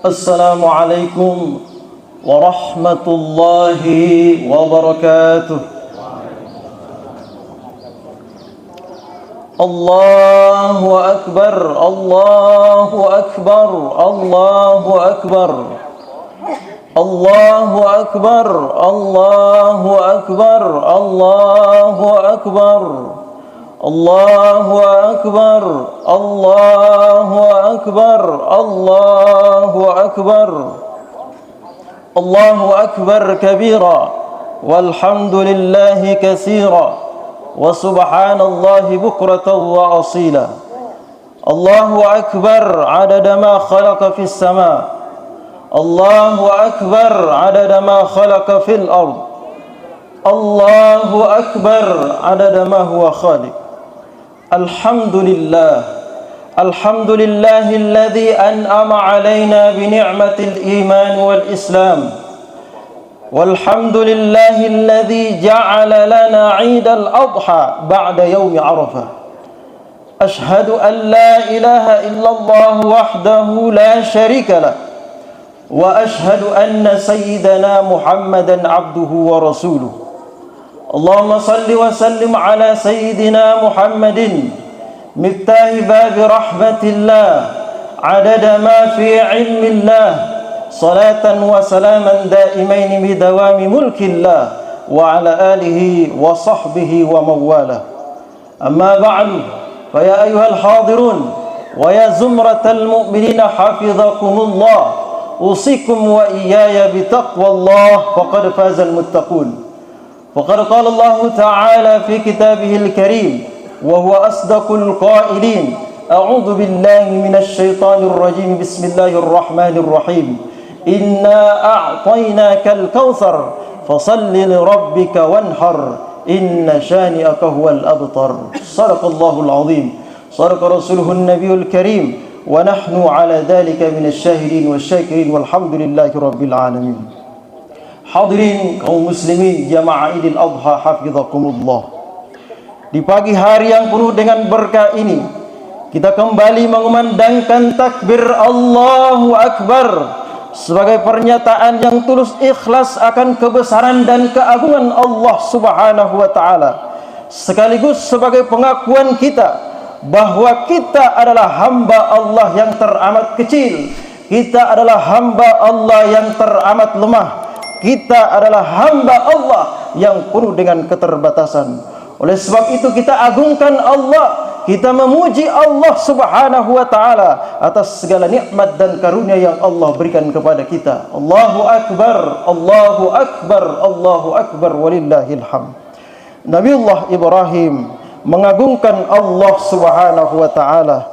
Assalamualaikum warahmatullahi wabarakatuh. Allahu akbar, Allahu akbar, Allahu akbar. Allahu akbar, Allahu akbar, Allahu akbar. Allahu akbar, Allahu akbar, Allahu akbar. Allahu akbar kabira walhamdulillahi katsira wa subhanallahi bukratan wa asila. Allahu akbar adada ma khalaqa fis sama. Allahu akbar adada ma khalaqa fil ard. Allahu akbar adada ma huwa khaliq. Alhamdulillah, alhamdulillahilladzi an'ama alaina bi ni'matil iman wal islam. Walhamdulillahilladzi ja'ala lana 'idal adha ba'da yaumi arafah. Ashhadu an la ilaha illallah wahdahu la syarika lah. Wa ashhadu anna sayyidana Muhammadan 'abduhu wa rasuluh. Allahumma salli wa sallim ala sayyidina Muhammadin miftahi babi rahmatillah adada ma fi ilmillah salatan wa salaman daimain bidawami mulkillah wa ala alihi wa sahbihi wa mawala. Amma ba'du, fa ya ayyuhal hadirun wa ya zumratal mu'minina hafizakumullah, usikum wa iyaya bitaqwallah faqad fazal muttaqun. Faqad qala Allah Ta'ala fi kitabihil karim wa huwa asdaqul qailin. A'udzu billahi minasy syaithanir rajim. Bismillahir rahim. Inna a'tainakal kautsar fashalli lirabbika wanhar. Inna syani'aka huwal abtar. Shadaqallahul azim. Shadaqa rasuluhun nabiyul karim. Wa nahnu ala dhalika minasy syahidin wasyakirin walhamdulillahi rabbil alamin. Hadirin kaum muslimin jamaah Idul Adha hafizakumullah. Di pagi hari yang penuh dengan berkah ini, kita kembali mengumandangkan takbir Allahu Akbar sebagai pernyataan yang tulus ikhlas akan kebesaran dan keagungan Allah Subhanahu wa taala, sekaligus sebagai pengakuan kita bahwa kita adalah hamba Allah yang teramat kecil, kita adalah hamba Allah yang teramat lemah, kita adalah hamba Allah yang penuh dengan keterbatasan. Oleh sebab itu kita agungkan Allah, kita memuji Allah Subhanahu wa taala atas segala nikmat dan karunia yang Allah berikan kepada kita. Allahu akbar, Allahu akbar, Allahu akbar walillahil hamd. Nabiullah Ibrahim mengagungkan Allah Subhanahu wa taala.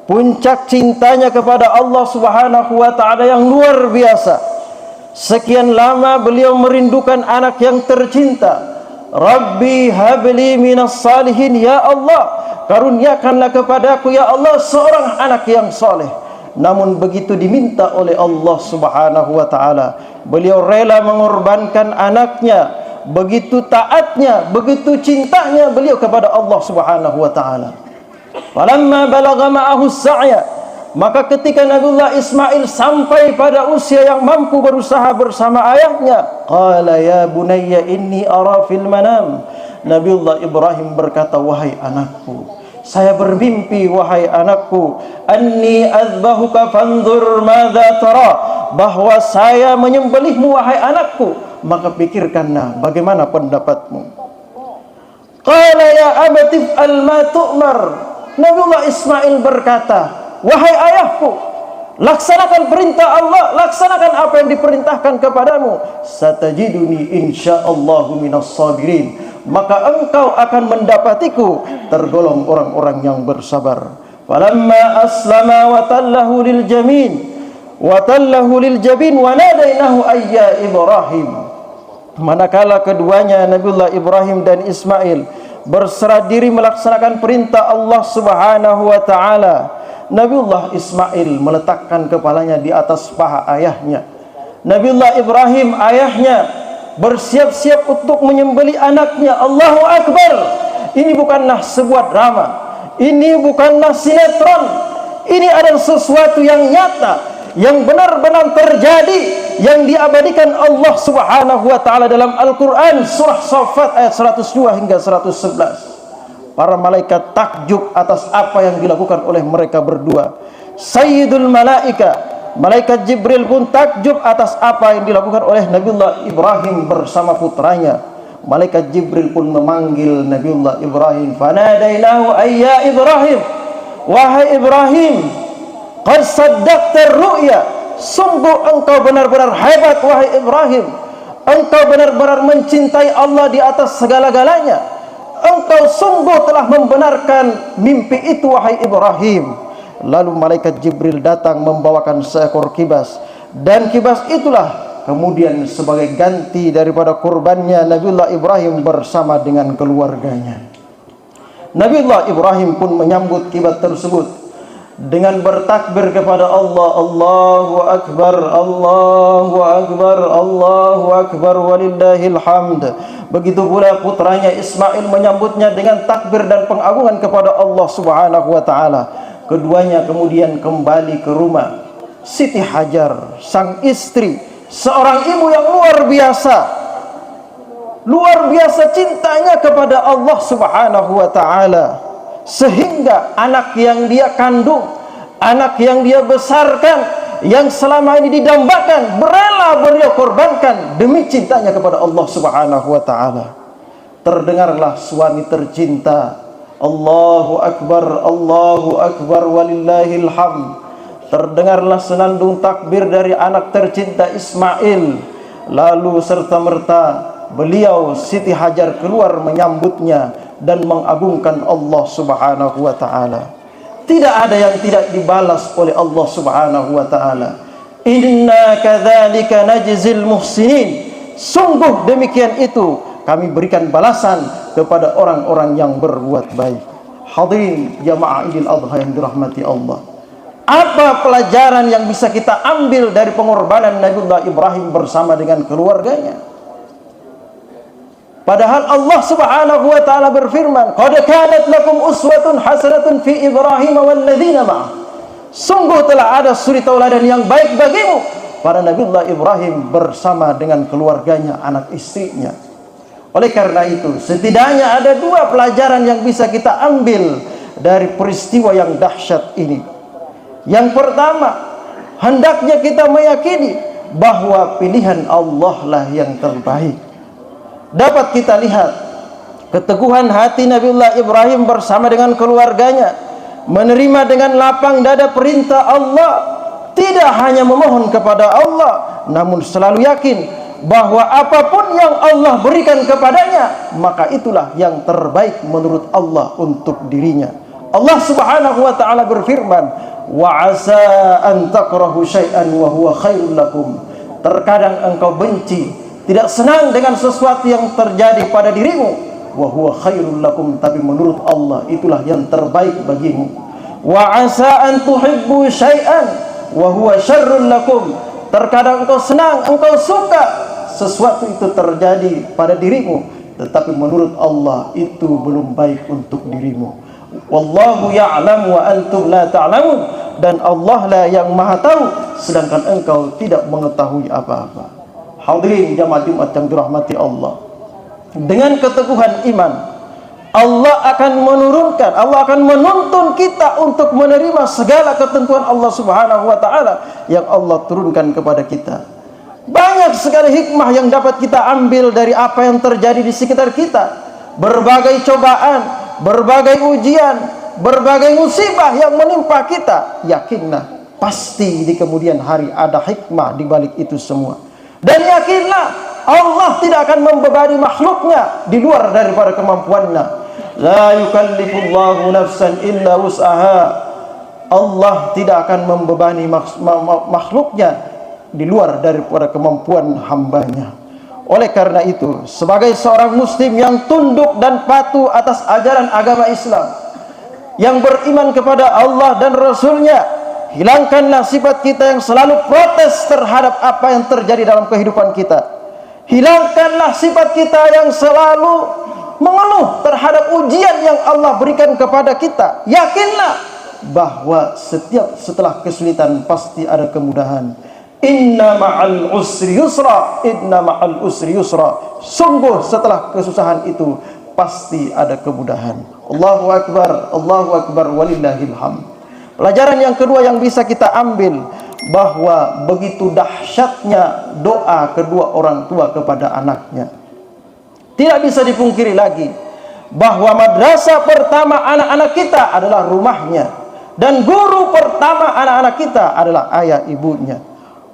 Puncak cintanya kepada Allah Subhanahu wa taala yang luar biasa. Sekian lama beliau merindukan anak yang tercinta. Rabbi habli minas salihin, ya Allah, karuniakanlah kepadaku ya Allah seorang anak yang soleh. Namun begitu diminta oleh Allah Subhanahu wa taala, beliau rela mengorbankan anaknya. Begitu taatnya, begitu cintanya beliau kepada Allah Subhanahu wa taala. Falamma balagha ma'ahu as-sa'ya, maka ketika Nabiullah Ismail sampai pada usia yang mampu berusaha bersama ayahnya, qala ya bunayya inni ara fil manam. Nabiullah Ibrahim berkata, wahai anakku, saya bermimpi wahai anakku, anni azbahuka fanzur madza tara, bahwa saya menyembelihmu wahai anakku, maka pikirkanlah bagaimana pendapatmu. Qala ya abati fa'al ma tu'mar. Nabiullah Ismail berkata, wahai ayahku, laksanakan perintah Allah, laksanakan apa yang diperintahkan kepadamu. Satajiduni insyaallahu minas sabirin, maka engkau akan mendapatiku tergolong orang-orang yang bersabar. Falamma aslama wa tallahu lil jamin wa tallahu lil jabin wa nadainahu ayya Ibrahim. Manakala keduanya Nabiullah Ibrahim dan Ismail berserah diri melaksanakan perintah Allah Subhanahu wa taala, Nabiullah Ismail meletakkan kepalanya di atas paha ayahnya. Nabiullah Ibrahim ayahnya bersiap-siap untuk menyembelih anaknya. Allahu Akbar. Ini bukanlah sebuah drama, ini bukanlah sinetron, ini adalah sesuatu yang nyata yang benar-benar terjadi, yang diabadikan Allah Subhanahu wa taala dalam Al-Qur'an surah Shaffat ayat 102 hingga 111. Para malaikat takjub atas apa yang dilakukan oleh mereka berdua. Sayyidul malaika, malaikat Jibril pun takjub atas apa yang dilakukan oleh Nabiullah Ibrahim bersama putranya. Malaikat Jibril pun memanggil Nabiullah Ibrahim, fanadainahu ayya Ibrahim, wahai Ibrahim, qad saddaqta ru'ya, sungguh engkau benar-benar hebat wahai Ibrahim, engkau benar-benar mencintai Allah di atas segala-galanya, engkau sungguh telah membenarkan mimpi itu wahai Ibrahim. Lalu malaikat Jibril datang membawakan seekor kibas, dan kibas itulah kemudian sebagai ganti daripada kurbannya Nabiullah Ibrahim bersama dengan keluarganya. Nabiullah Ibrahim pun menyambut kibas tersebut dengan bertakbir kepada Allah, Allahu Akbar, Allahu Akbar, Allahu Akbar, walillahil hamd. Begitu pula putranya Ismail menyambutnya dengan takbir dan pengagungan kepada Allah Subhanahu wa taala. Keduanya kemudian kembali ke rumah. Siti Hajar, sang istri, seorang ibu yang luar biasa cintanya kepada Allah Subhanahu wa taala, sehingga anak yang dia kandung, anak yang dia besarkan, yang selama ini didambakan, berela beliau korbankan demi cintanya kepada Allah Subhanahu wa taala. Terdengarlah suami tercinta, Allahu Akbar, Allahu Akbar, walillahil hamd. Terdengarlah senandung takbir dari anak tercinta Ismail. Lalu serta-merta beliau Siti Hajar keluar menyambutnya dan mengagungkan Allah Subhanahu wa taala. Tidak ada yang tidak dibalas oleh Allah Subhanahu wa taala. Inna kadzalika najzil muhsinin. Sungguh demikian itu kami berikan balasan kepada orang-orang yang berbuat baik. Hadirin jamaah Idul Adha yang dirahmati Allah. Apa pelajaran yang bisa kita ambil dari pengorbanan Nabiullah Ibrahim bersama dengan keluarganya? Padahal Allah Subhanahu wa taala berfirman, "Qad kanat lakum uswatun hasanatun fi Ibrahim wal ladzina ma'ah." Sungguh telah ada suri tauladan yang baik bagimu pada Nabiullah Ibrahim bersama dengan keluarganya, anak istrinya. Oleh karena itu, setidaknya ada dua pelajaran yang bisa kita ambil dari peristiwa yang dahsyat ini. Yang pertama, hendaknya kita meyakini bahwa pilihan Allah lah yang terbaik. Dapat kita lihat keteguhan hati Nabiullah Ibrahim bersama dengan keluarganya, menerima dengan lapang dada perintah Allah, tidak hanya memohon kepada Allah, namun selalu yakin bahwa apapun yang Allah berikan kepadanya, maka itulah yang terbaik menurut Allah untuk dirinya. Allah Subhanahu wa taala berfirman, "Wa 'asa an takrahu syai'an wa huwa khairul lakum." Terkadang engkau benci, tidak senang dengan sesuatu yang terjadi pada dirimu, wa huwa khairul lakum, tapi menurut Allah itulah yang terbaik bagimu. Wa 'asa an tuhibbu syai'an wa huwa syarrul lakum. Terkadang engkau senang, engkau suka sesuatu itu terjadi pada dirimu, tetapi menurut Allah itu belum baik untuk dirimu. Wallahu ya'lam wa antum la ta'lamun. Dan Allah lah yang maha tahu, sedangkan engkau tidak mengetahui apa-apa. Hadirin jamaah Jumat yang dirahmati Allah, dengan keteguhan iman, Allah akan menurunkan, Allah akan menuntun kita untuk menerima segala ketentuan Allah Subhanahu wa taala yang Allah turunkan kepada kita. Banyak sekali hikmah yang dapat kita ambil dari apa yang terjadi di sekitar kita. Berbagai cobaan, berbagai ujian, berbagai musibah yang menimpa kita, yakinlah pasti di kemudian hari ada hikmah di balik itu semua. Dan yakinlah Allah tidak akan membebani makhluknya di luar daripada kemampuannya. La yukallifullahu nafsan illa wus'aha. Allah tidak akan membebani makhluknya di luar daripada kemampuan hambanya. Oleh karena itu, sebagai seorang muslim yang tunduk dan patuh atas ajaran agama Islam, yang beriman kepada Allah dan Rasulnya, hilangkanlah sifat kita yang selalu protes terhadap apa yang terjadi dalam kehidupan kita. Hilangkanlah sifat kita yang selalu mengeluh terhadap ujian yang Allah berikan kepada kita. Yakinlah bahwa setelah kesulitan pasti ada kemudahan. Inna ma'al usri yusra, inna ma'al usri yusra. Sungguh setelah kesusahan itu pasti ada kemudahan. Allahu akbar, Allahu akbar, walillahil hamd. Pelajaran yang kedua yang bisa kita ambil, bahwa begitu dahsyatnya doa kedua orang tua kepada anaknya. Tidak bisa dipungkiri lagi bahwa madrasah pertama anak-anak kita adalah rumahnya, dan guru pertama anak-anak kita adalah ayah ibunya.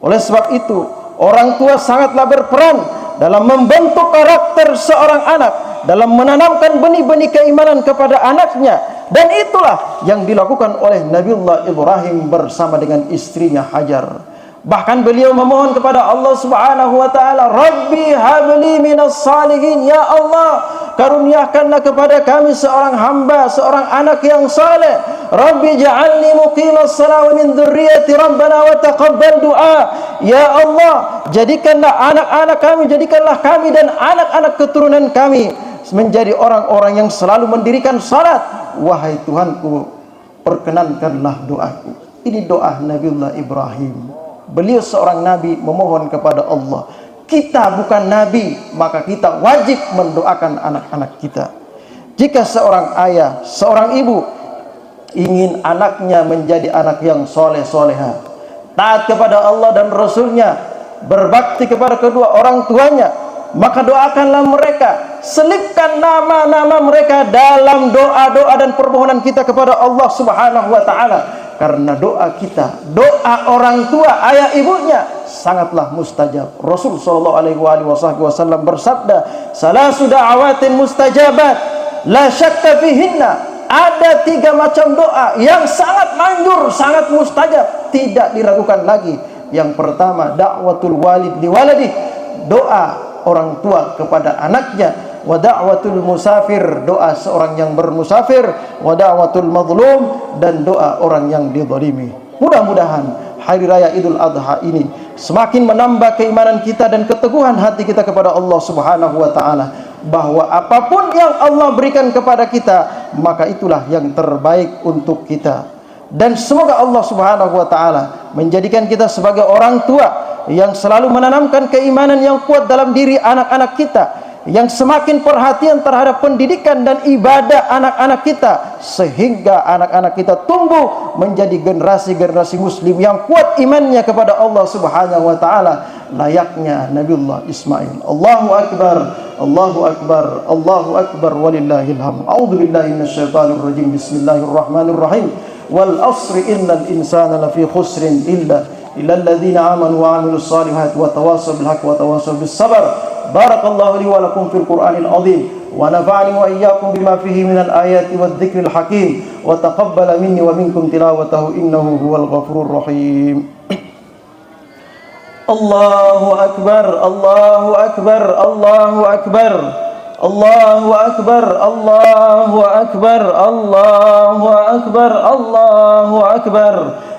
Oleh sebab itu, orang tua sangatlah berperan dalam membentuk karakter seorang anak, dalam menanamkan benih-benih keimanan kepada anaknya. Dan itulah yang dilakukan oleh Nabiullah Ibrahim bersama dengan istrinya Hajar. Bahkan beliau memohon kepada Allah Subhanahu wa taala, "Rabbi habli minas salihin." Ya Allah, karuniakanlah kepada kami seorang hamba, seorang anak yang saleh. Rabbi ja'alni muqimas shalah wa min dzurriyyati rabbana wa taqabbal du'a. Ya Allah, jadikanlah anak-anak kami, jadikanlah kami dan anak-anak keturunan kami menjadi orang-orang yang selalu mendirikan salat. Wahai Tuhanku, perkenankanlah doaku. Ini doa Nabiullah Ibrahim. Beliau seorang nabi memohon kepada Allah. Kita bukan nabi, maka kita wajib mendoakan anak-anak kita. Jika seorang ayah, seorang ibu ingin anaknya menjadi anak yang soleh-soleha, taat kepada Allah dan Rasulnya, berbakti kepada kedua orang tuanya, maka doakanlah mereka. Selipkan nama-nama mereka dalam doa-doa dan permohonan kita kepada Allah Subhanahu wa taala. Karena doa kita, doa orang tua, ayah ibunya sangatlah mustajab. Rasul sallallahu alaihi wasallam bersabda, "Salasu da'awatin mustajabat, la syakka fihinna." Ada 3 macam doa yang sangat manjur, sangat mustajab, tidak diragukan lagi. Yang pertama, da'watul walid liwaladi, doa orang tua kepada anaknya. Wa da'watul musafir, doa seorang yang bermusafir. Wa da'watul mazlum, dan doa orang yang dizalimi. Mudah-mudahan hari raya Idul Adha ini semakin menambah keimanan kita dan keteguhan hati kita kepada Allah Subhanahu wa taala, bahwa apapun yang Allah berikan kepada kita, maka itulah yang terbaik untuk kita. Dan semoga Allah Subhanahu wa taala menjadikan kita sebagai orang tua yang selalu menanamkan keimanan yang kuat dalam diri anak-anak kita, yang semakin perhatian terhadap pendidikan dan ibadah anak-anak kita, sehingga anak-anak kita tumbuh menjadi generasi-generasi muslim yang kuat imannya kepada Allah Subhanahu wa taala, layaknya Nabiullah Ismail. Allahu akbar, Allahu akbar, Allahu akbar, walillahil hamd. A'udzubillahi minasyaitonir rajim. Bismillahirrahmanirrahim. Wal asri innal insana lafi khusrin illa alladzina amanu wa 'amilus solihati wa tawassaw bil haqqi wa tawassaw bis sabr. Barakallahu li wa lakum fil Qur'anil azim, wa nafa'ani wa iyyakum bima fihi minal ayati wadh-dhikril hakim, wa taqabbala minni wa minkum tilawatahu innahu huwal ghafurur rahim. Allahu akbar, Allahu akbar, Allahu akbar, Allahu akbar, Allahu akbar, Allahu akbar, Allahu akbar.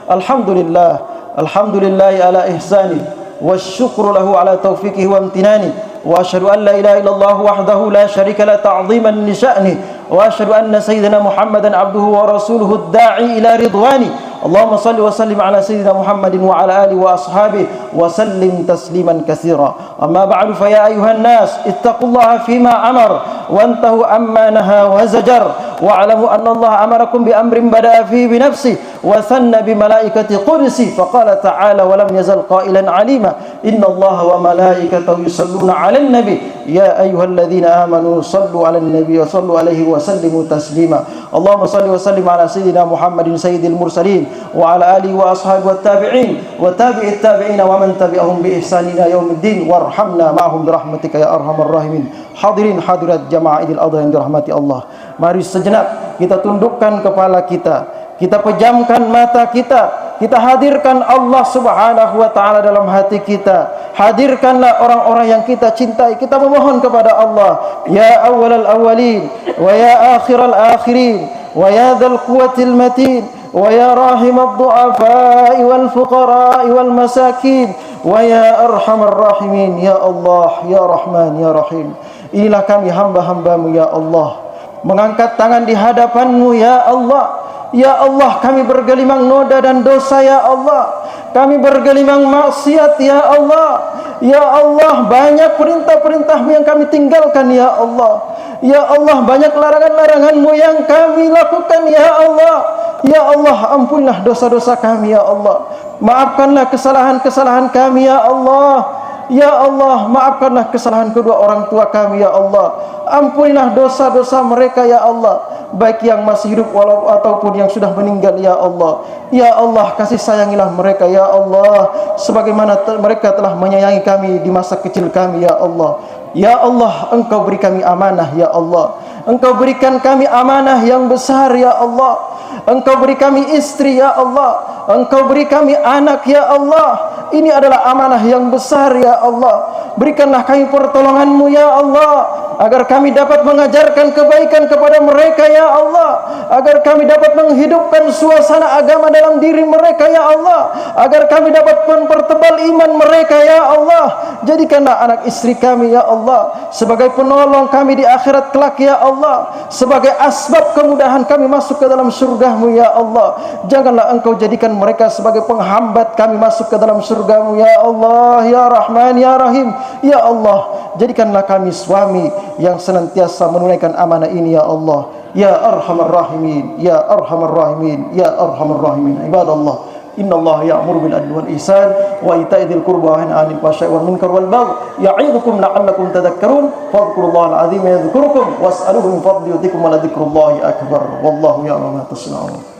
Alhamdulillah, alhamdulillahi ala ihsani, wasyukru lahu ala taufiqihi wa amtinani, wa asyhadu an la ilaha illallah wahdahu la syarika la ta'ziman li sya'ni, wa asyhadu anna sayyidina Muhammadan abduhu wa rasuluhu ad-da'i ila ridwani. Allahumma salli wa sallim ala sayyidina Muhammadin wa ala alihi wa ashabihi wa sallim tasliman katsira. Amma ba'du, fa ya ayuhan nas ittaqullaha fima amar wa antahu amma naha wa zajar, wa alamu anna Allah amarakum bi amrin bada'a fihi bi nafsi wa thanna bi malaikati qudsi, fa qala ta'ala wa lam yazal qailan alima inna Allah wa malaikatahu yusalluna 'alan nabi ya ayyuhalladzina amanu sallu 'alan nabi wa sallu 'alaihi wa sallimu taslima. Allahumma salli wa sallim ala sayyidina Muhammadin sayyidil mursalin wa ala alihi wa ashabihi wat tabi'in wa tabi'it tabi'in wa man tabi'ahum bi ihsan ila yaumiddin warhamna ma'hum bi rahmatika ya arhamar rahimin. Hadirin hadirat jamaah Idul Adha yang dirahmati Allah, mari sejenak kita tundukkan kepala kita, kita pejamkan mata kita, kita hadirkan Allah Subhanahu wa taala dalam hati kita. Hadirkanlah orang-orang yang kita cintai. Kita memohon kepada Allah, ya awwalal awwalin wa ya akhiral akhirin wa ya dzal quwwatil matin wa ya rahimad du'afa wal fuqara wal masakin wa ya arhamar rahimin. Ya Allah, ya Rahman, ya Rahim. Inilah kami hamba-hambamu ya Allah, mengangkat tangan di hadapanmu ya Allah, Ya Allah, kami bergelimang noda dan dosa ya Allah. Kami bergelimang maksiat ya Allah. Ya Allah, banyak perintah-perintah-Mu yang kami tinggalkan ya Allah. Ya Allah, banyak larangan-larangan-Mu yang kami lakukan ya Allah. Ya Allah, ampunilah dosa-dosa kami ya Allah. Maafkanlah kesalahan-kesalahan kami ya Allah. Ya Allah, maafkanlah kesalahan kedua orang tua kami ya Allah. Ampunilah dosa-dosa mereka ya Allah, baik yang masih hidup ataupun yang sudah meninggal ya Allah. Ya Allah, kasih sayangilah mereka ya Allah, sebagaimana mereka telah menyayangi kami di masa kecil kami ya Allah. Ya Allah, Engkau beri kami amanah ya Allah. Engkau berikan kami amanah yang besar ya Allah. Engkau beri kami istri ya Allah. Engkau beri kami anak ya Allah. Ini adalah amanah yang besar ya Allah. Berikanlah kami pertolongan-Mu ya Allah, agar kami dapat mengajarkan kebaikan kepada mereka ya Allah, agar kami dapat menghidupkan suasana agama dalam diri mereka ya Allah, agar kami dapat mempertebal iman mereka ya Allah. Jadikanlah anak istri kami ya Allah sebagai penolong kami di akhirat kelak ya Allah, sebagai asbab kemudahan kami masuk ke dalam surga-Mu ya Allah. Janganlah Engkau jadikan mereka sebagai penghambat kami masuk ke dalam surga-Mu ya Allah, ya Rahman ya Rahim. Ya Allah, jadikanlah kami suami yang senantiasa menunaikan amanah ini ya Allah. Ya Arhamar Rahimin, Ya Arhamar Rahimin, Ya Arhamar Rahimin. Ibadallah, innallaha ya'muru bil adli wal ihsan wa ita'i dzil qurba wa yanha 'anil fahsya'i wal munkar wal baghi ya'idukum la'allakum tadhakkarun. Fadhkurullaha al-'azima yadhkurukum was'aluhu min fadli yutikum wa la dzikrullahi akbar. Wallahu ya'lamu ma tasna'un.